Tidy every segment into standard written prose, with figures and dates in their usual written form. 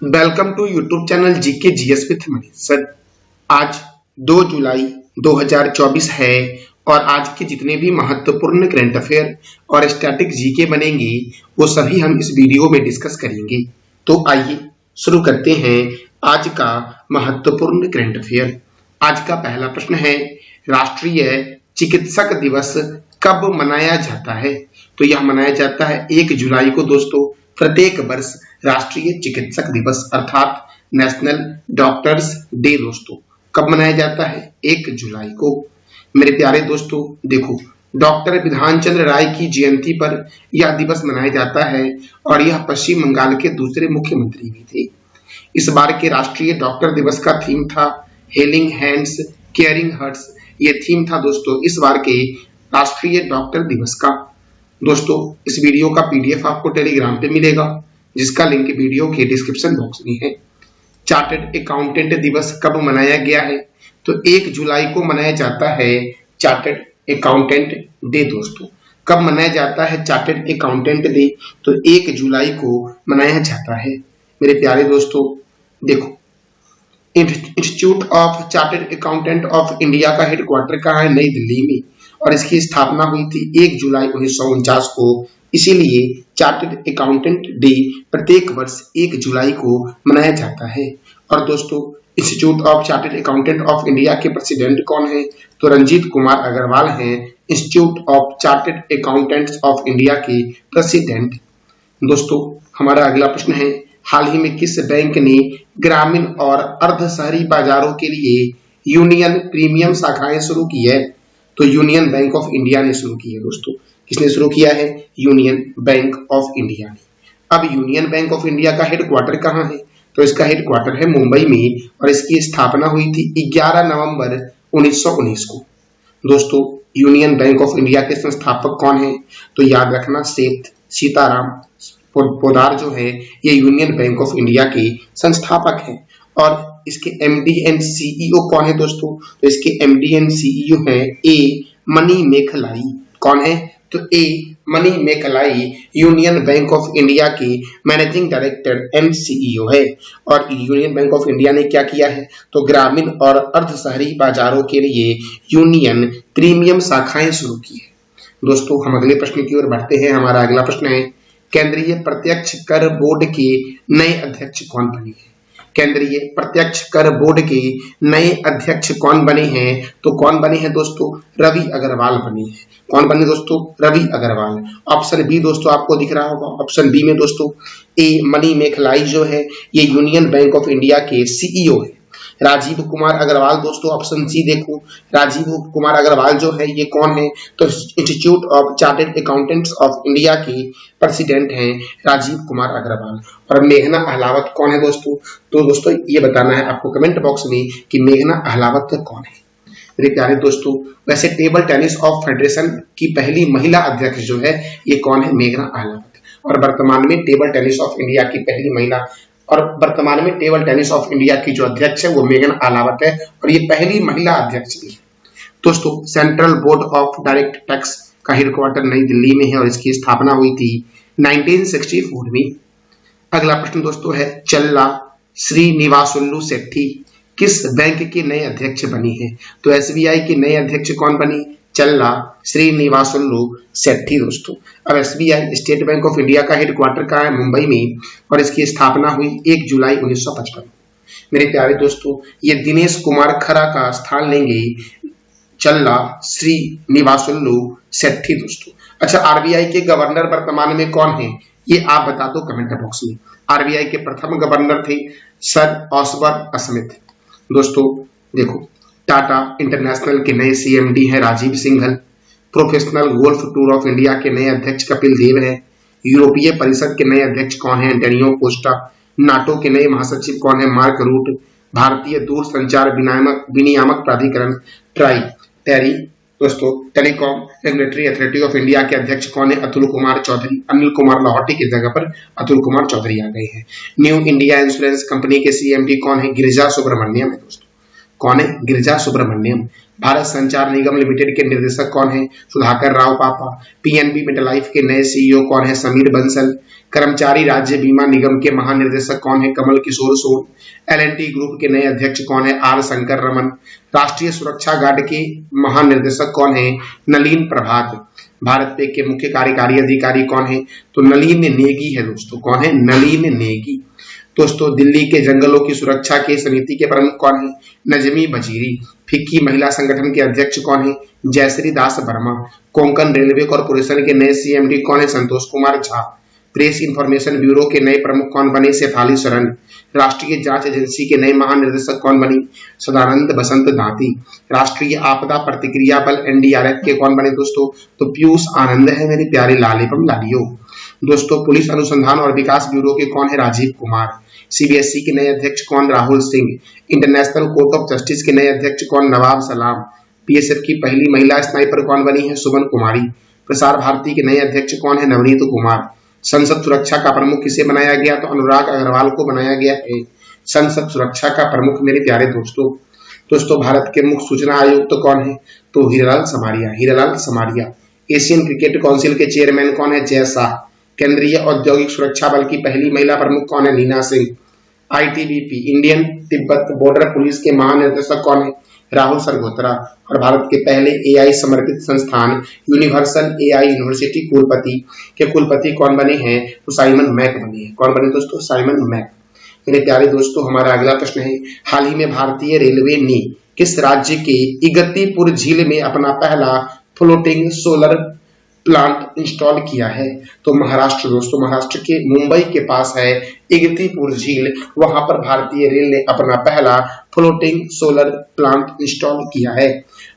Welcome to YouTube channel GK GS with Manish sir. आज 2 जुलाई 2024 है और आज के जितने भी महत्वपूर्ण करंट अफेयर और स्टैटिक जीके बनेंगे वो सभी हम इस वीडियो में डिस्कस करेंगे। तो आइए शुरू करते हैं आज का महत्वपूर्ण करंट अफेयर। आज का पहला प्रश्न है, राष्ट्रीय चिकित्सक दिवस कब मनाया जाता है? तो यह मनाया जाता है 1 जुलाई को दोस्तों। प्रत्येक वर्ष राष्ट्रीय चिकित्सक दिवस अर्थात नेशनल डॉक्टर्स डे दोस्तों कब मनाया जाता है? 1 जुलाई को। मेरे प्यारे दोस्तों देखो, डॉक्टर विधान चंद्र राय की जयंती पर यह दिवस मनाया जाता है और यह पश्चिम बंगाल के दूसरे मुख्यमंत्री भी थे। इस बार के राष्ट्रीय डॉक्टर दिवस का थीम था हेलिंग हैंड्स केयरिंग हार्ट्स। ये थीम था दोस्तों इस बार के राष्ट्रीय डॉक्टर दिवस का। दोस्तों इस वीडियो का पीडीएफ आपको टेलीग्राम पे मिलेगा जिसका लिंक वीडियो के डिस्क्रिप्शन बॉक्स में है। चार्टर्ड अकाउंटेंट दिवस कब मनाया गया है? तो 1 जुलाई को मनाया जाता है चार्टर्ड अकाउंटेंट डे दोस्तों। कब मनाया जाता है चार्टर्ड अकाउंटेंट डे? तो 1 जुलाई को मनाया जाता है। मेरे प्यारे दोस्तों देखो, institute of chartered accountant of India का हेडक्वार्टर कहाँ है? नई दिल्ली में, और इसकी स्थापना हुई थी 1 जुलाई 1949 को। इसीलिए चार्टर्ड अकाउंटेंट डे प्रत्येक वर्ष 1 जुलाई को मनाया जाता है। और दोस्तों institute of chartered accountant of India के प्रेसिडेंट कौन है? तो रंजीत कुमार अग्रवाल हैं institute of chartered accountants of India के प्रेसिडेंट। दोस्तों हमारा अगला प्रश्न है, हाल ही में किस बैंक ने ग्रामीण और अर्ध शहरी बाजारों के लिए यूनियन प्रीमियम शाखाएं शुरू की है? तो यूनियन बैंक ऑफ इंडिया ने शुरू की है दोस्तों। किसने शुरू किया है? यूनियन बैंक ऑफ इंडिया ने। अब यूनियन बैंक ऑफ इंडिया का हेडक्वार्टर कहाँ है? तो इसका हेडक्वार्टर है मुंबई में और इसकी स्थापना हुई थी 11 नवंबर 1919 को। दोस्तों यूनियन बैंक ऑफ इंडिया के संस्थापक कौन है? तो याद रखना सेठ सीताराम पोद्दार जो है ये यूनियन बैंक ऑफ इंडिया के संस्थापक हैं। और इसके एमडी एंड सीईओ कौन है दोस्तों? तो इसके एमडी एंड सीईओ है ए मनी मेखलाई। कौन है? तो A Manimekalai union bank of India के मैनेजिंग डायरेक्टर एंड सीईओ है। और यूनियन बैंक ऑफ इंडिया ने क्या किया है? तो ग्रामीण और अर्ध शहरी बाजारों के लिए यूनियन प्रीमियम शाखाएं शुरू की है। दोस्तों हम अगले प्रश्न की ओर बढ़ते हैं। हमारा अगला प्रश्न है, केंद्रीय प्रत्यक्ष कर बोर्ड के नए अध्यक्ष कौन बने हैं? केंद्रीय प्रत्यक्ष कर बोर्ड के नए अध्यक्ष कौन बने हैं? तो कौन बने हैं दोस्तों? रवि अग्रवाल बने हैं। कौन बने दोस्तों? रवि अग्रवाल। ऑप्शन बी दोस्तों आपको दिख रहा होगा। ऑप्शन बी में दोस्तों ए मनी मेखलाई जो है ये यूनियन बैंक ऑफ इंडिया के सीईओ है। राजीव कुमार अग्रवाल दोस्तों ऑप्शन सी देखो, राजीव कुमार अग्रवाल जो है ये कौन है? तो institute of chartered accountants of India के प्रेसिडेंट हैं राजीव कुमार अग्रवाल। और मेघना अहलावत कौन है दोस्तों? तो दोस्तों ये बताना है आपको कमेंट बॉक्स में कि मेघना अहलावत कौन है। मेरे प्यारे दोस्तों वैसे टेबल टेनिस ऑफ फेडरेशन की पहली महिला अध्यक्ष जो है ये कौन है? मेघना अहलावत। और वर्तमान में टेबल टेनिस ऑफ इंडिया की पहली महिला और वर्तमान में टेबल टेनिस ऑफ इंडिया की जो अध्यक्ष है वो मेघना अहलावत है और ये पहली महिला अध्यक्ष भी है। दोस्तों central board of direct tax का हेडक्वार्टर नई दिल्ली में है और इसकी स्थापना हुई थी 1964 में। अगला प्रश्न दोस्तों है, चल्ला श्रीनिवासुलु शेट्टी किस बैंक के नए अध्यक्ष बनी है? तो एसबीआई के नए अध्यक्ष कौन बनी? चल्ला श्रीनिवासुलु शेट्टी दोस्तों। अब SBI state bank of India का हेडक्वार्टर कहाँ है? मुंबई में और इसकी स्थापना हुई 1 जुलाई 1955। मेरे प्यारे दोस्तों ये दिनेश कुमार खरा का स्थान लेंगे चल्ला श्रीनिवासुलु शेट्टी दोस्तों। अच्छा आरबीआई के गवर्नर वर्तमान में कौन है? ये आप बता दो कमेंट बॉक्स में। आरबीआई के प्रथम गवर्नर थे सर ऑस्बर स्मिथ। दोस्तों देखो टाटा इंटरनेशनल के नए सीएमडी हैं Rajeev Singhal. Professional golf tour of India के नए अध्यक्ष कपिल देव हैं। यूरोपीय परिषद के नए अध्यक्ष कौन है? Antonio Costa. नाटो के नए महासचिव कौन है? Mark Rutte. भारतीय दूरसंचार विनियामक प्राधिकरण टेरी दोस्तों telecom regulatory authority of India के अध्यक्ष कौन है? अतुल कुमार चौधरी। अनिल कुमार लाहौटी की जगह पर अतुल कुमार चौधरी आ गए हैं। न्यू इंडिया इंश्योरेंस कंपनी के सीएमडी कौन है? गिरिजा सुब्रमण्यम है दोस्तों। कौन है? गिरिजा सुब्रमण्यम। भारत संचार निगम लिमिटेड के निर्देशक कौन है? सुधाकर राव पापा। पीएनबी मेटलाइफ के नए सीईओ कौन है? समीर बंसल। कर्मचारी राज्य बीमा निगम के महानिर्देशक कौन है? कमल किशोर सोन। एल&टी ग्रुप के नए अध्यक्ष कौन है? आर शंकर रमन। राष्ट्रीय सुरक्षा गार्ड के महानिर्देशक कौन है? नलिन प्रभात। भारत पे के मुख्य कार्यकारी अधिकारी कौन है? तो नलिन नेगी है दोस्तों। कौन है? नलिन नेगी। दोस्तों दिल्ली के जंगलों की सुरक्षा के समिति के प्रमुख कौन है? नजमी वजीरी। फिक्की महिला संगठन के अध्यक्ष कौन है? जयश्री दास वर्मा। कोंकण रेलवे कॉर्पोरेशन के नए सीएमडी कौन है? Santosh Kumar Jha. Press information bureau के नए प्रमुख कौन बने? शेफाली शरण। राष्ट्रीय जांच एजेंसी के नए महानिदेशक कौन बनी? सदानंद बसंत दाती। राष्ट्रीय आपदा प्रतिक्रिया बल एनडीआरएफ के कौन बने दोस्तों? तो पीयूष आनंद है मेरे प्यारे लालेपम लालियो। दोस्तों पुलिस अनुसंधान और विकास ब्यूरो के कौन है? राजीव कुमार। सीबीएसई के नए अध्यक्ष कौन? Rahul Singh. International court of justice के नए अध्यक्ष कौन? नवाब सलाम। बीएसएफ की पहली महिला स्नाइपर कौन बनी है? सुमन कुमारी। प्रसार भारती के नए अध्यक्ष कौन है? नवनीत कुमार। संसद सुरक्षा का प्रमुख किसे बनाया गया? तो अनुराग अग्रवाल को बनाया गया है संसद सुरक्षा का प्रमुख मेरे प्यारे दोस्तों भारत के मुख्य सूचना आयुक्त कौन है? तो Hiralal Samaria. Asian cricket council के चेयरमैन कौन है? जय शाह। केंद्रीय औद्योगिक सुरक्षा बल की पहली महिला प्रमुख कौन है? नीना सिंह। आईटीबीपी इंडियन तिब्बत बॉर्डर पुलिस के महानिदेशक कौन है? राहुल सरगोत्रा। और भारत के पहले एआई समर्पित संस्थान यूनिवर्सल एआई यूनिवर्सिटी कुलपति कौन बने हैं? तो साइमन मैक बने हैं। कौन बने दोस्तों? Simon Mack. मेरे प्यारे दोस्तों हमारा अगला प्रश्न है, हाल ही में भारतीय रेलवे ने किस राज्य के इगतिपुर झील में अपना पहला फ्लोटिंग सोलर प्लांट इंस्टॉल किया है? तो महाराष्ट्र। दोस्तों महाराष्ट्र के मुंबई के पास है इगतिपुर झील, वहां पर भारतीय रेल ने अपना पहला फ्लोटिंग सोलर प्लांट इंस्टॉल किया है।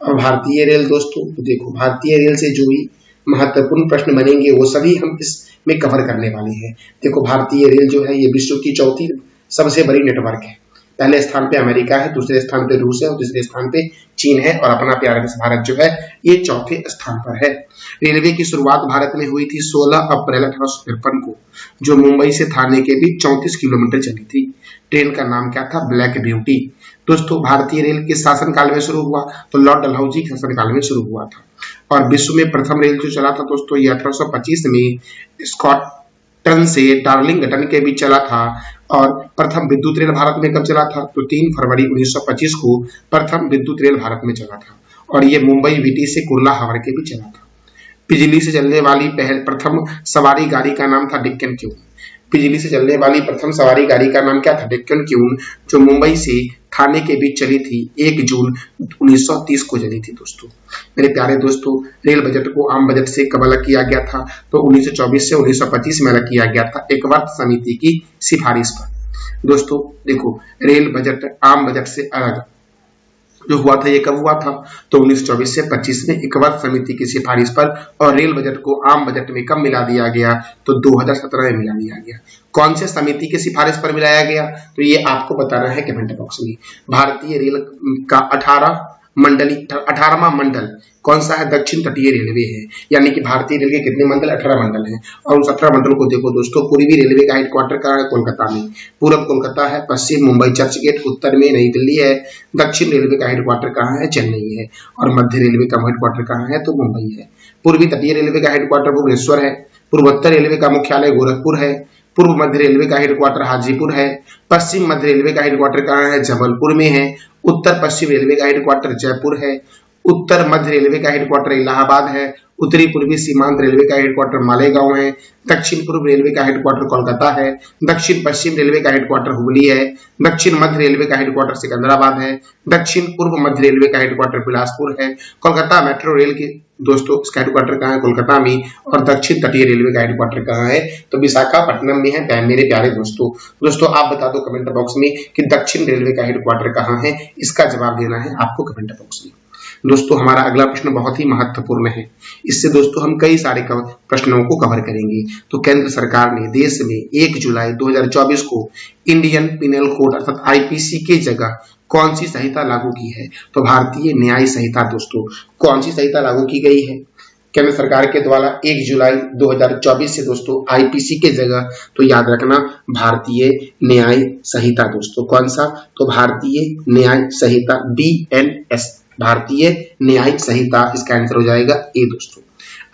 और भारतीय रेल दोस्तों देखो भारतीय रेल से जो भी महत्वपूर्ण प्रश्न बनेंगे वो सभी हम इसमें कवर करने वाले हैं। देखो भारतीय रेल जो है ये विश्व की चौथी सबसे बड़ी नेटवर्क है। पहले स्थान पे अमेरिका है, दूसरे स्थान पे रूस है और तीसरे स्थान पे चीन है और अपना प्यारा देश भारत जो है ये चौथे स्थान पर है। रेलवे की शुरुआत भारत में हुई थी 16 अप्रैल 1853 को, जो मुंबई से थाने के बीच 34 किलोमीटर चली थी। ट्रेन का नाम क्या था? Black beauty. दोस्तों भारतीय रेल किस शासनकाल में शुरू हुआ? तो लॉर्ड डलहौजी के शासनकाल में शुरू हुआ था। और विश्व में प्रथम रेल जो चला था दोस्तों ये 1825 में स्कॉटलैंड से डार्लिंगटन के बीच चला था। और प्रथम विद्युत रेल भारत में कब चला था? तो 3 फरवरी 1925 को प्रथम विद्युत रेल भारत में चला था और ये मुंबई वीटी से कुर्ला हावड़ के बीच चला था। बिजली से चलने वाली प्रथम सवारी गाड़ी का नाम था डेक्कन क्यून। बिजली से चलने वाली प्रथम सवारी गाड़ी का नाम क्या था? डेक्कन क्यून, जो मुंबई से थाने के बीच चली थी 1 जून 1930 को चली थी। दोस्तों मेरे प्यारे दोस्तों रेल बजट को आम बजट से कब अलग किया गया था? तो 1924 से 1925 में अलग किया गया था एक वर्ग समिति की सिफारिश पर। दोस्तों देखो रेल बजट आम बजट से अलग जो हुआ था ये कब हुआ था? तो 1924 से 25 में एक वर्ग समिति की सिफारिश पर। और रेल बजट को आम बजट में कब मिला दिया गया? तो 2017 में मिला दिया गया। कौन से समिति की सिफारिश पर मिलाया गया? तो ये आपको बताना है कमेंट बॉक्स में। भारतीय रेल का 18वां मंडल कौन सा है? दक्षिण तटीय रेलवे है। यानी कि भारतीय रेल के कितने मंडल? 18 मंडल हैं। और उन 17 मंडल को देखो दोस्तों, पूर्वी रेलवे का हेडक्वार्टर कहाँ है? कोलकाता में। पूर्व कोलकाता है, पश्चिम मुंबई चर्च गेट, उत्तर में नई दिल्ली है। दक्षिण रेलवे का हेडक्वार्टर कहाँ है? चेन्नई है। और मध्य रेलवे का हेडक्वार्टर कहाँ है? तो मुंबई है। पूर्वी तटीय रेलवे का हेडक्वार्टर भुवनेश्वर है। पूर्वोत्तर रेलवे का मुख्यालय गोरखपुर है। पूर्व मध्य रेलवे का हेडक्वार्टर हाजीपुर है। पश्चिम मध्य रेलवे का हेडक्वार्टर कहाँ है? जबलपुर में है। उत्तर पश्चिम रेलवे का हेडक्वार्टर जयपुर है। उत्तर मध्य रेलवे का हेडक्वार्टर इलाहाबाद है। उत्तरी पूर्वी सीमांत रेलवे का हेडक्वार्टर मालेगांव है। दक्षिण पूर्व रेलवे का हेडक्वार्टर कोलकाता है। दक्षिण पश्चिम रेलवे का हेडक्वार्टर हुबली है। दक्षिण मध्य रेलवे का हेडक्वार्टर सिकंदराबाद है। दक्षिण पूर्व मध्य रेलवे का हेडक्वार्टर बिलासपुर है। कोलकाता मेट्रो रेल के दोस्तों इसका हेडक्वार्टर कहाँ है? कोलकाता में। और दक्षिण तटीय रेलवे का हेडक्वार्टर कहाँ है? तो विशाखापट्टनम में है मेरे प्यारे दोस्तों आप बता दो कमेंट बॉक्स में कि दक्षिण रेलवे का हेडक्वार्टर कहाँ है। इसका जवाब देना है आपको कमेंट बॉक्स में। दोस्तों हमारा अगला प्रश्न बहुत ही महत्वपूर्ण है। इससे दोस्तों हम कई सारे प्रश्नों को कवर करेंगे। तो केंद्र सरकार ने देश में 1 जुलाई 2024 को इंडियन पिनल कोड अर्थात आईपीसी की जगह कौन सी संहिता लागू की है? तो भारतीय न्याय संहिता। दोस्तों कौन सी संहिता लागू की गई है? केंद्र सरकार के द्वारा 1 जुलाई 2024 से दोस्तों आईपीसी के जगह तो याद रखना भारतीय न्याय संहिता दोस्तों। कौन सा? तो भारतीय न्याय संहिता बीएनएस, भारतीय न्याय संहिता, इसका आंसर हो जाएगा ए दोस्तों।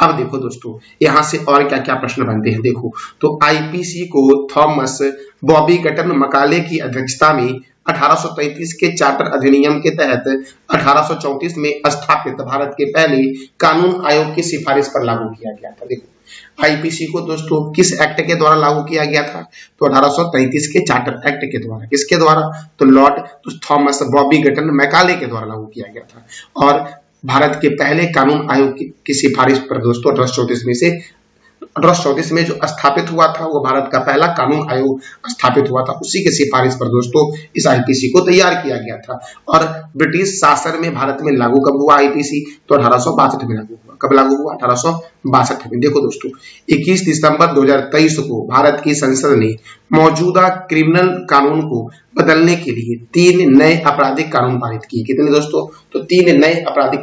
अब देखो दोस्तों यहां से और क्या क्या प्रश्न बनते हैं। देखो तो आईपीसी को थॉमस बॉबी गटन मकाले की अध्यक्षता में 1833 के चार्टर अधिनियम के तहत 1834 में स्थापित भारत के पहले कानून आयोग की सिफारिश पर लागू किया गया था। देखो आईपीसी को दोस्तों किस एक्ट के द्वारा लागू किया गया था? तो 1833 के चार्टर एक्ट के द्वारा। किसके द्वारा? तो लॉर्ड थॉमस बॉबी गटन मैकाले के द्वारा लागू किया गया था। और भारत के पहले कानून आयोग की सिफारिश पर दोस्तों 1834 में जो स्थापित हुआ था वो भारत का पहला कानून आयोग स्थापित हुआ था, उसी के सिफारिश पर दोस्तों इस आईपीसी को तैयार किया गया था। और ब्रिटिश शासन में भारत में लागू कब हुआ आईपीसी? तो 1862 में लागू हुआ। कब लागू हुआ? 1862 में। देखो दोस्तों 21 दिसंबर 2023 को भारत की संसद ने मौजूदा क्रिमिनल कानून को बदलने के लिए 3 नए आपराधिक कानून पारित किए। कितने दोस्तों? तो 3 नए आपराधिक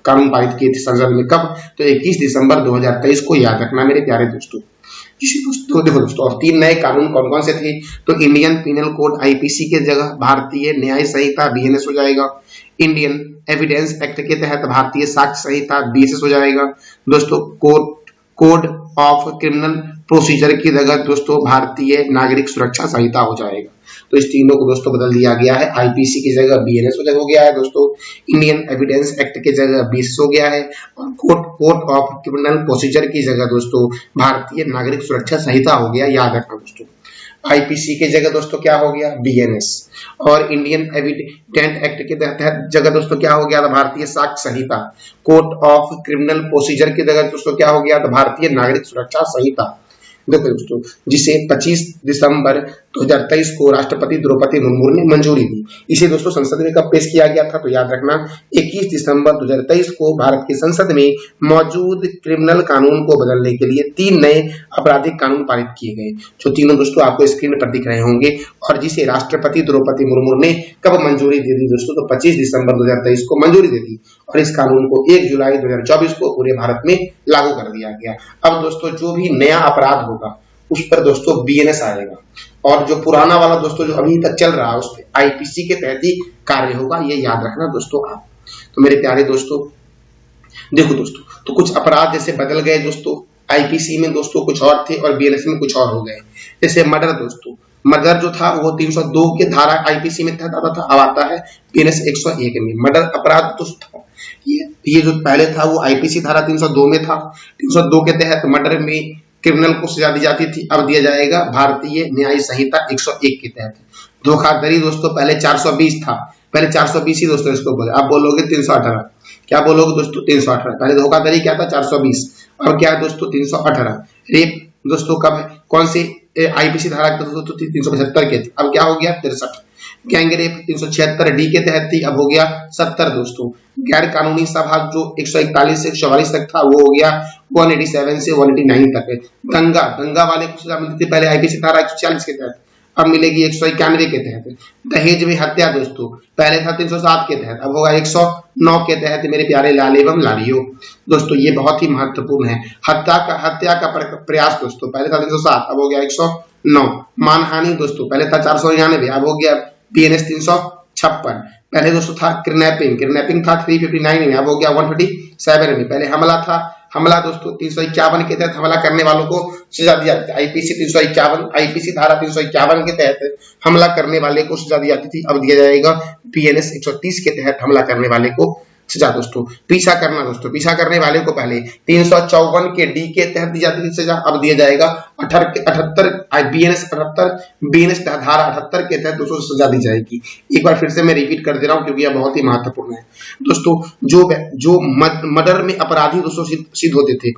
कानून पारित किए थे संसद में। कब? तो 21 दिसंबर 2023 को याद रखना मेरे प्यारे दोस्तों। देखो दोस्तों और 3 नए कानून कौन कौन से थे? तो इंडियन पिनल कोड आईपीसी के जगह भारतीय न्याय संहिता बीएनएस हो जाएगा। इंडियन एविडेंस एक्ट के तहत भारतीय साक्ष्य संहिता बीएसएस हो जाएगा दोस्तों। कोड ऑफ क्रिमिनल प्रोसीजर की जगह दोस्तों भारतीय नागरिक सुरक्षा संहिता हो जाएगा। तो इस तीनों को दोस्तों बदल दिया गया है। आईपीसी की जगह बीएनएस हो गया है दोस्तों। इंडियन एविडेंस एक्ट की जगह बीएसएस हो गया है। और कोड ऑफ क्रिमिनल प्रोसीजर की जगह दोस्तों भारतीय नागरिक सुरक्षा संहिता हो गया। याद रखना दोस्तों आईपीसी की जगह दोस्तों क्या हो गया? बीएनएस। और इंडियन एविडेंट एक्ट के तहत जगह दोस्तों क्या हो गया था? भारतीय साक्ष्य संहिता। कोड ऑफ क्रिमिनल प्रोसीजर की जगह दोस्तों क्या हो गया था? भारतीय नागरिक सुरक्षा संहिता। देखो दोस्तों जिसे 25 दिसंबर 2023 को राष्ट्रपति द्रौपदी मुर्मू ने मंजूरी दी। इसे दोस्तों संसद में कब पेश किया गया था? तो याद रखना 21 दिसंबर 2023 को भारत की संसद में मौजूद क्रिमिनल कानून को बदलने के लिए 3 नए आपराधिक कानून पारित किए गए, जो तीनों दोस्तों आपको स्क्रीन पर दिख रहे होंगे। और जिसे राष्ट्रपति द्रौपदी मुर्मू ने कब मंजूरी दे दी दोस्तों? तो 25 दिसंबर 2023 को मंजूरी दे दी। और इस कानून को 1 जुलाई 2024 को पूरे भारत में लागू कर दिया गया। अब दोस्तों जो भी नया अपराध होगा उस पर दोस्तों बीएनएस आएगा, और जो पुराना वाला दोस्तों जो अभी तक चल रहा है उस पर आईपीसी के तहत ही कार्य होगा। ये याद रखना दोस्तों आप। तो मेरे प्यारे दोस्तों देखो दोस्तों तो कुछ अपराध जैसे बदल गए दोस्तों, आईपीसी में दोस्तों कुछ और थे और बीएनएस में कुछ और हो गए। जैसे मर्डर दोस्तों, मर्डर जो था वो 302 के धारा आईपीसी में था, अब आता है बीएनएस 101 में। मर्डर अपराध तो था ये जो पहले था वो आईपीसी धारा 302 में था। 302 के तहत मर्डर में क्रिमिनल को सजा दी जाती थी, अब दिया जाएगा भारतीय न्याय संहिता 101 के तहत। धोखाधड़ी दोस्तों पहले 420 था, पहले 420 ही दोस्तों इसको बोले, आप बोलोगे 318। क्या बोलोगे दोस्तों? 318। पहले धोखाधड़ी क्या था? 420। अब क्या है दोस्तों? 318। रेप दोस्तों कब है? कौन से आईपीसी धारा दोस्तों 375 के थे, अब क्या हो गया? 63। गैंग रेप 376 डी के तहत थी, अब हो गया 70 दोस्तों। गैर कानूनी सभा जो 141 से 144 तक था वो हो गया 187 से 189 तक है। दंगा वाले को सजा मिलती थी पहले आईपीसी धारा 140 के तहत, अब मिलेगी 191 के तहत। दहेज में हत्या दोस्तों पहले था 307 के तहत, अब होगा 109 के तहत मेरे प्यारे लाल एवं लालियों। दोस्तों ये बहुत ही महत्वपूर्ण है। हत्या का प्रयास दोस्तों पहले था 307, अब हो गया 109। मानहानि दोस्तों पहले था 499, अब हो गया बीएनएस 356। पहले दोस्तों था किडनैपिंग था 359 में, अब हो गया 137 में। पहले हमला दोस्तों 351 के तहत हमला करने वालों को सजा दी जाती थी। आईपीसी 351, आईपीसी धारा 351 के तहत हमला करने वाले को सजा दी जाती थी, अब दिया जाएगा बीएनएस 130 के तहत हमला करने वाले को सजा दोस्तों। पीछा करना दोस्तों, पीछा करने वाले को पहले 354 के डी के तहत दी जाती थी सजा, अब दिया जाएगा 78 बीएनएस धारा 78 के तहत दोस्तों सजा दी जाएगी। एक बार फिर से मैं रिपीट कर दे रहा हूं क्योंकि यह बहुत ही महत्वपूर्ण है दोस्तों। जो मर्डर में अपराधी दोस्तों सिद्ध होते थे,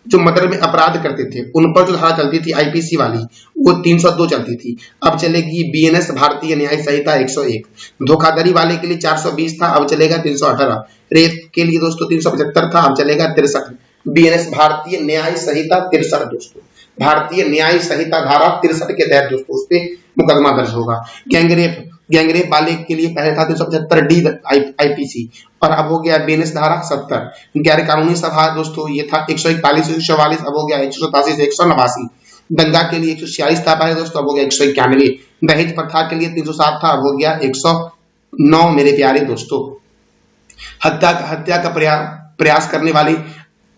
जो मर्डर में अपराध करते थे, उन पर जो धारा चलती थी आईपीसी वाली वो 302 चलती थी, अब चलेगी बीएनएस भारतीय न्याय संहिता 101। धोखाधड़ी वाले के लिए 420 था, अब चलेगा 318। रेप के लिए दोस्तों 375 था, अब चलेगा 63। बीएनएस भारतीय न्याय संहिता 63 दोस्तों, भारतीय न्याय संहिता धारा 63 के तहत दोस्तों उस पे मुकदमा दर्ज होगा। गैंग रेप गैंगरेप वाले के लिए पहले था 375D आईपीसी और अब हो गया बीएनएस धारा 70। गैर कानूनी सभा दोस्तों ये था 141 से 144, अब हो गया 187 से 189। दंगा के लिए 146 था पहले दोस्तों, अब हो गया 191। दहेज प्रथा के लिए 307 था, अब हो गया 109 मेरे प्यारे दोस्तों। हत्या का प्रयास करने वाले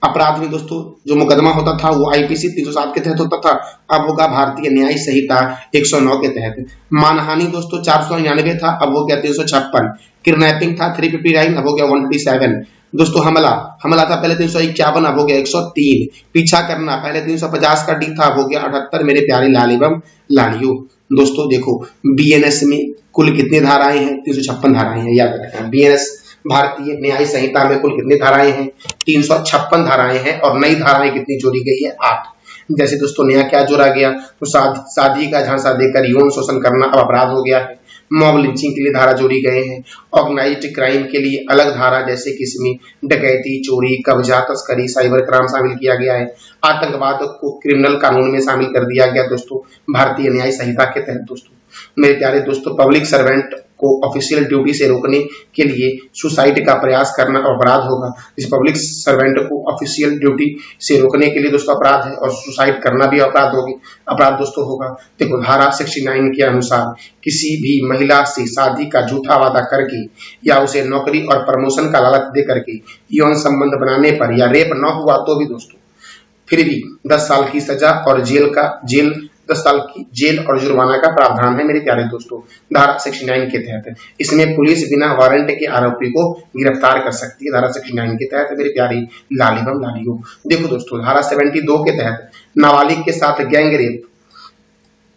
अपराध में दोस्तों जो मुकदमा होता था वो आईपीसी 307 के तहत होता था, अब होगा भारतीय न्याय संहिता 109 के तहत। मानहानि दोस्तों 499 था, अब हो गया 356। किडनैपिंग था 359, अब हो गया 127। दोस्तों हमला था पहले 351, अब हो गया 103। पीछा करना पहले 350 का डी था, अब हो गया 78 मेरे प्यारे लाल एवं लालियों। दोस्तों देखो बीएनएस में कुल कितनी धाराएं हैं? 356 धाराएं हैं, याद रखना। बीएनएस भारतीय न्याय संहिता में कुल कितनी धाराएं हैं? 356 धाराएं हैं और नई धाराएं कितनी जोड़ी गई है? 8। जैसे दोस्तों नया क्या जोड़ा गया तो शादी का झांसा देकर यौन शोषण करना अब अपराध हो गया है। मॉब लिंचिंग के लिए धारा जोड़ी गए हैं। ऑर्गेनाइज्ड क्राइम के लिए अलग धारा जैसे कि इसमें डकैती, चोरी, कब्जा, तस्करी, साइबर क्राइम शामिल किया गया है। आतंकवाद को क्रिमिनल कानून में शामिल कर दिया गया दोस्तों भारतीय न्याय संहिता के तहत। दोस्तों मेरे प्यारे दोस्तों पब्लिक सर्वेंट को ऑफिशियल ड्यूटी से रोकने के लिए सुसाइड का प्रयास करना अपराध होगा। इस पब्लिक सर्वेंट को ऑफिशियल ड्यूटी से रोकने के लिए दोस्तों अपराध है और सुसाइड करना भी अपराध दोस्तों होगा। देखो धारा 69 के अनुसार किसी भी महिला से शादी का झूठा वादा करके या उसे नौकरी और प्रमोशन का लालच दे करके यौन संबंध बनाने पर या रेप न हुआ तो भी दोस्तों फिर भी 10 साल की सजा और 10 साल की जेल और जुर्माना का प्रावधान है मेरे प्यारे दोस्तों धारा 69 के तहत। इसमें पुलिस बिना वारंट के आरोपी को गिरफ्तार कर सकती है धारा 69 के तहत मेरे प्यारे लाल एवं लालियों। देखो दोस्तों धारा 72 के तहत नाबालिग के साथ गैंगरेप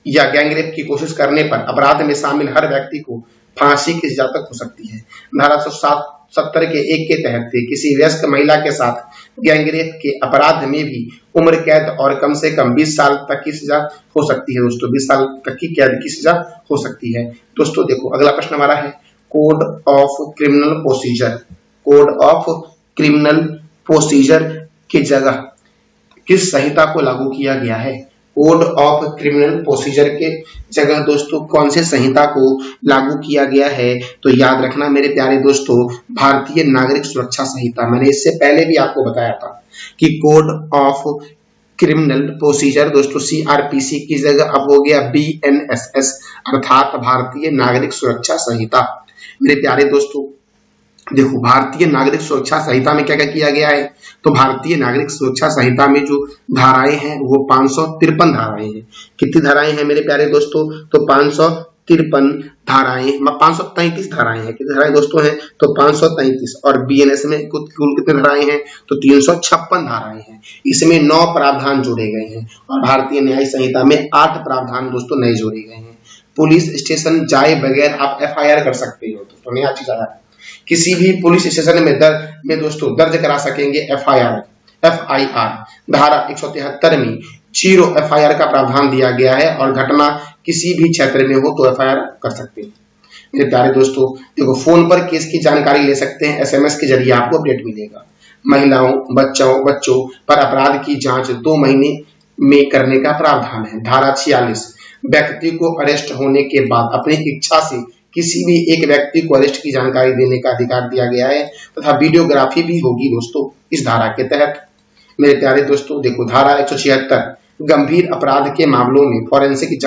या गैंगरेप की कोशिश करने पर अपराध में शामिल हर व्यक्ति को फांसी की सजा तक हो सकती है। धारा 170 के 1 के तहत किसी वयस्क महिला के साथ गैंगरेप के अपराध में भी उम्र कैद और कम से कम 20 साल तक की सजा हो सकती है दोस्तों 20 साल तक की कैद की सजा हो सकती है। दोस्तों देखो अगला प्रश्न हमारा है कोड ऑफ क्रिमिनल प्रोसीजर की जगह किस संहिता को लागू किया गया है? कोड ऑफ क्रिमिनल प्रोसीजर के जगह दोस्तों कौन से संहिता को लागू किया गया है? तो याद रखना मेरे प्यारे दोस्तों भारतीय नागरिक सुरक्षा संहिता। मैंने इससे पहले भी आपको बताया था कि कोड ऑफ क्रिमिनल प्रोसीजर दोस्तों सीआरपीसी की जगह अब हो गया बीएनएसएस अर्थात भारतीय नागरिक सुरक्षा संहिता। मेरे प्यारे दोस्तों देखो भारतीय नागरिक सुरक्षा संहिता में क्या क्या किया गया है? तो भारतीय नागरिक सुरक्षा संहिता में जो धाराएं हैं वो 553 धाराएं हैं। कितनी धाराएं हैं मेरे प्यारे दोस्तों? तो 553 धाराएं 533 धाराएं हैं। कितनी धाराएं दोस्तों हैं? तो 533 और बीएनएस में कुल कितने धाराएं हैं? तो 356 धाराएं हैं। इसमें 9 प्रावधान जोड़े गए हैं और भारतीय न्याय संहिता में 8 प्रावधान दोस्तों नए जोड़े गए हैं। पुलिस स्टेशन जाए बगैर आप एफआईआर कर सकते हो दोस्तों नया चीज आया है। किसी भी पुलिस स्टेशन में दोस्तों दर्ज करा सकेंगे एफआईआर। धारा 173 में 0 एफआईआर का प्रावधान दिया गया है और घटना किसी भी क्षेत्र में हो तो एफआईआर कर सकते हैं। मेरे प्यारे दोस्तों देखो फोन पर केस की जानकारी ले सकते हैं, एसएमएस के जरिए आपको अपडेट मिलेगा। महिलाओं बच्चों पर अपराध की जांच 2 महीने में करने का प्रावधान है। धारा 46 व्यक्ति को अरेस्ट होने के बाद अपनी इच्छा से किसी भी एक व्यक्ति को अरेस्ट की जानकारी देने का अधिकार दिया गया है तथा वीडियोग्राफी भी होगी दोस्तों इस धारा के तहत। मेरे प्यारे दोस्तों देखो धारा 176 गंभीर अपराध के मामलों में फोरेंसिक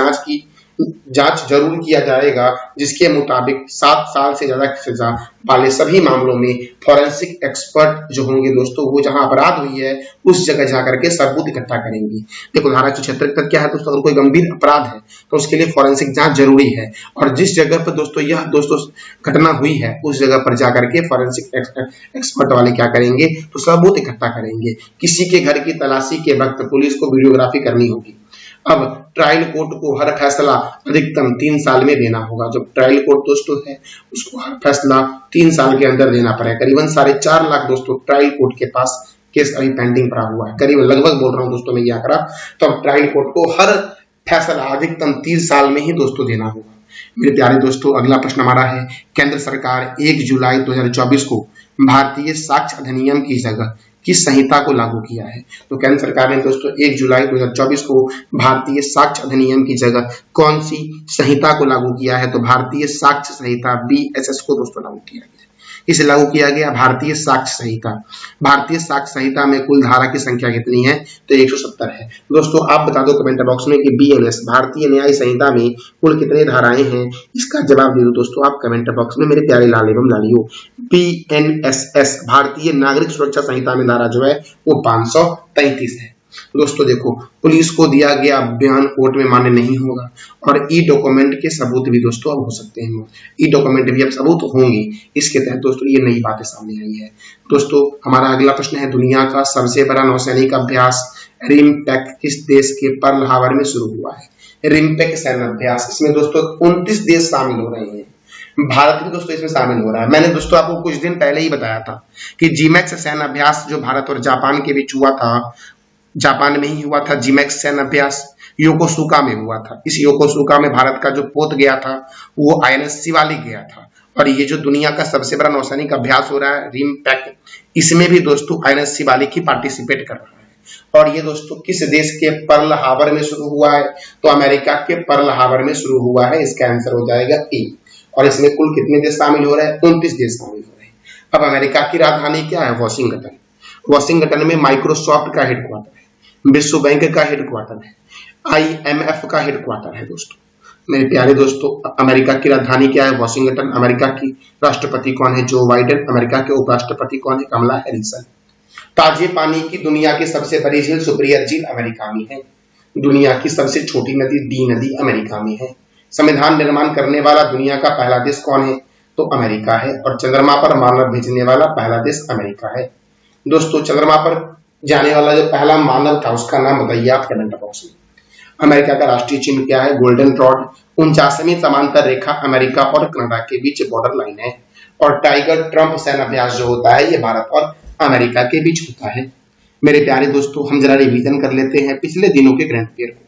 जांच जरूर किया जाएगा जिसके मुताबिक 7 साल से ज्यादा की सजा वाले सभी मामलों में फोरेंसिक एक्सपर्ट जो होंगे दोस्तों वो जहां अपराध हुई है उस जगह जाकर के सबूत इकट्ठा करेंगे। देखो धारा 176 तक क्या है दोस्तों अगर कोई गंभीर अपराध है तो उसके लिए फोरेंसिक जांच जरूरी है और जिस जगह पर दोस्तों यह घटना हुई है उस जगह पर जाकर के फोरेंसिक एक्सपर्ट वाले क्या करेंगे तो सबूत इकट्ठा करेंगे। किसी के घर की तलाशी के वक्त पुलिस को वीडियोग्राफी करनी होगी। अब ट्रायल कोर्ट को हर फैसला अधिकतम 3 साल में देना होगा। जो ट्रायल कोर्ट दोस्तों है उसको हर फैसला 3 साल के अंदर देना पड़ेगा। करीबन 4.5 लाख दोस्तों ट्रायल कोर्ट के पास केस अभी पेंडिंग पड़ा हुआ है। करीबन लगभग बोल रहा हूं दोस्तों मैं ये आंकड़ा। तो अब ट्रायल कोर्ट को हर फैसला अधिकतम 3 साल में ही दोस्तों देना होगा। मेरे प्यारे दोस्तों अगला प्रश्न हमारा है केंद्र सरकार 1 जुलाई 2024 को भारतीय साक्ष्य अधिनियम की जगह की संहिता को लागू किया है? तो केंद्र सरकार ने दोस्तों 1 जुलाई 2024 को भारतीय साक्ष्य अधिनियम की जगह कौन सी संहिता को लागू किया है? तो भारतीय साक्ष्य संहिता BSS को दोस्तों लागू किया गया। इसे लागू किया गया भारतीय साक्ष्य संहिता। भारतीय साक्ष्य संहिता में कुल धारा की संख्या कितनी है? तो 170 है। दोस्तों आप बता दो कमेंट बॉक्स में कि BNS भारतीय न्याय संहिता में कुल कितने धाराएं हैं? इसका जवाब दे दो दोस्तों आप कमेंट बॉक्स में मेरे प्यारे लाल एवं लालियों। BNSS भारतीय नागरिक सुरक्षा संहिता में धारा जो है वो 533 है। दोस्तों देखो, पुलिस को दिया गया बयान कोर्ट में मान्य नहीं होगा और ई डॉक्यूमेंट के सबूत भी दोस्तों अब हो सकते हैं। ई डॉक्यूमेंट भी अब सबूत होंगे। इसके तहत दोस्तों ये नई बातें सामने आई है। दोस्तों हमारा अगला प्रश्न है, दुनिया का सबसे बड़ा नौसैनिक अभ्यास रिमपैक किस देश के पर्ल हार्बर में शुरू हुआ है? रिमपैक सैन्य अभ्यास, इसमें दोस्तों 29 देश शामिल हो रहे हैं। भारत भी दोस्तों इसमें शामिल हो रहा है। मैंने दोस्तों आपको कुछ दिन पहले ही बताया था कि जीमैक्स सैन्य अभ्यास जो भारत और जापान के बीच हुआ था, जापान में ही हुआ था। जीमैक्स सैन्य अभ्यास योकोसुका में हुआ था। इस योकोसुका में भारत का जो पोत गया था वो INS शिवालिक गया था। और ये जो दुनिया का सबसे बड़ा नौसैनिक अभ्यास हो रहा है रिमपैक, इसमें भी दोस्तों INS शिवालिक ही पार्टिसिपेट कर रहा है। और ये दोस्तों किस देश के पर्ल हार्बर में शुरू हुआ है? तो अमेरिका के पर्ल हार्बर में शुरू हुआ है। इसका आंसर हो जाएगा ए। और इसमें कुल कितने देश शामिल हो रहे हैं? 29 देश शामिल हो रहे हैं। अब अमेरिका की राजधानी क्या है? वॉशिंगटन। वॉशिंगटन में माइक्रोसॉफ्ट का हेडक्वार्टर है, विश्व बैंक का हेडक्वार्टर है, IMF का हेडक्वार्टर है। दोस्तों मेरे प्यारे दोस्तों, अमेरिका की राजधानी क्या है? वॉशिंगटन। अमेरिका की राष्ट्रपति कौन है? Joe Biden. अमेरिका के उपराष्ट्रपति कौन है? कमला हैरिस। ताजे पानी की दुनिया की सबसे बड़ी झील सुपीरियर झील अमेरिका में है। दुनिया की सबसे छोटी नदी डी नदी अमेरिका में है। संविधान निर्माण करने वाला दुनिया का पहला देश कौन है? तो अमेरिका है। और चंद्रमा पर मानव भेजने वाला पहला देश अमेरिका है। दोस्तों चंद्रमा पर जाने वाला जो पहला मानव था उसका नाम बताइए आप कमेंट बॉक्स में। अमेरिका का राष्ट्रीय चिन्ह क्या है? Golden rod. 49वीं समांतर रेखा अमेरिका और कनाडा के बीच बॉर्डर लाइन है। और टाइगर ट्रंप सैन्य अभ्यास जो होता है ये भारत और अमेरिका के बीच होता है। मेरे प्यारे दोस्तों हम जरा रिवीजन कर लेते हैं पिछले दिनों के करंट अफेयर को।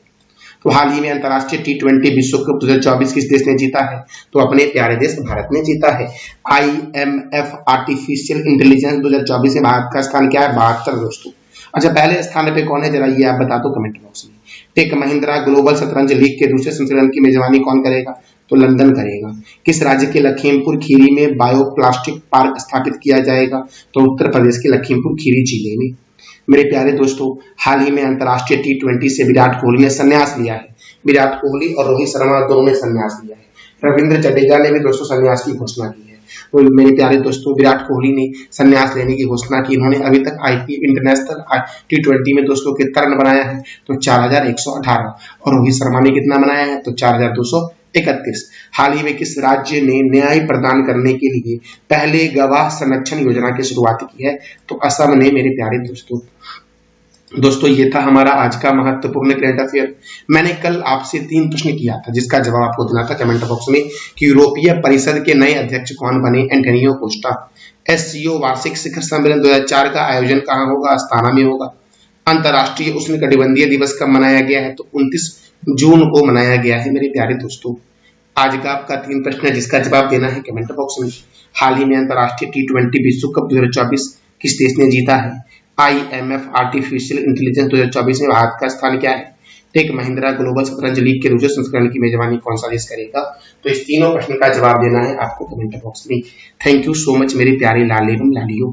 तो हाल ही में अंतरराष्ट्रीय T20 विश्व कप 2024 किस देश ने जीता है? तो अपने प्यारे देश भारत ने जीता है। IMF आर्टिफिशियल इंटेलिजेंस 2024 में भारत का स्थान क्या है? 72 दोस्तों। अच्छा पहले स्थान पे कौन है जरा ये आप बता दो कमेंट बॉक्स में। टेक महिंद्रा ग्लोबल शतरंज लीग के दूसरे संस्करण की मेजबानी कौन करेगा? तो लंदन करेगा। किस राज्य के लखीमपुर खीरी में बायोप्लास्टिक पार्क स्थापित किया जाएगा? तो उत्तर प्रदेश के लखीमपुर खीरी जिले में। मेरे प्यारे दोस्तों हाल ही में अंतरराष्ट्रीय T20 से विराट कोहली ने संन्यास लिया है। विराट कोहली और रोहित शर्मा दोनों ने संन्यास लिया है। रविंद्र जडेजा ने भी दोस्तों संन्यास की घोषणा की है। तो मेरे प्यारे दोस्तों विराट कोहली ने संन्यास लेने की घोषणा की। इन्होंने अभी तक IPL इंटरनेशनल T20 में दोस्तों कितना रन बनाया है? तो 4118। और रोहित शर्मा ने कितना बनाया है? तो 4231। हाल ही में किस राज्य ने न्याय प्रदान करने के लिए पहले गवाह संरक्षण योजना की शुरुआत की है? तो असम ने। मेरे प्यारे दोस्तों ये था हमारा आज का महत्वपूर्ण करंट अफेयर। मैंने कल आपसे 3 प्रश्न किया था जिसका जवाब आपको देना था कमेंट बॉक्स में कि यूरोपीय परिषद के नए अध्यक्ष कौन बने? Antonio Costa. SCO वार्षिक शिखर सम्मेलन 2004 का आयोजन कहाँ होगा? अस्ताना में होगा। अंतरराष्ट्रीय उष्णकटिबंधीय दिवस कब मनाया गया है? तो 29 जून को मनाया गया है। मेरे प्यारे दोस्तों आज का आपका 3 प्रश्न है जिसका जवाब देना है कमेंट बॉक्स में। हाल ही में अंतरराष्ट्रीय T20 विश्व कप 2024 किस देश ने जीता है? IMF आर्टिफिशियल इंटेलिजेंस 2024 में भारत का स्थान क्या है? टेक महिंद्रा ग्लोबल शतरंज लीग के दूसरे संस्करण की मेजबानी कौन सा देश करेगा? तो इस तीनों प्रश्न का जवाब देना है आपको कमेंट बॉक्स में। थैंक यू सो मच मेरे प्यारे लाल एवं लालियों।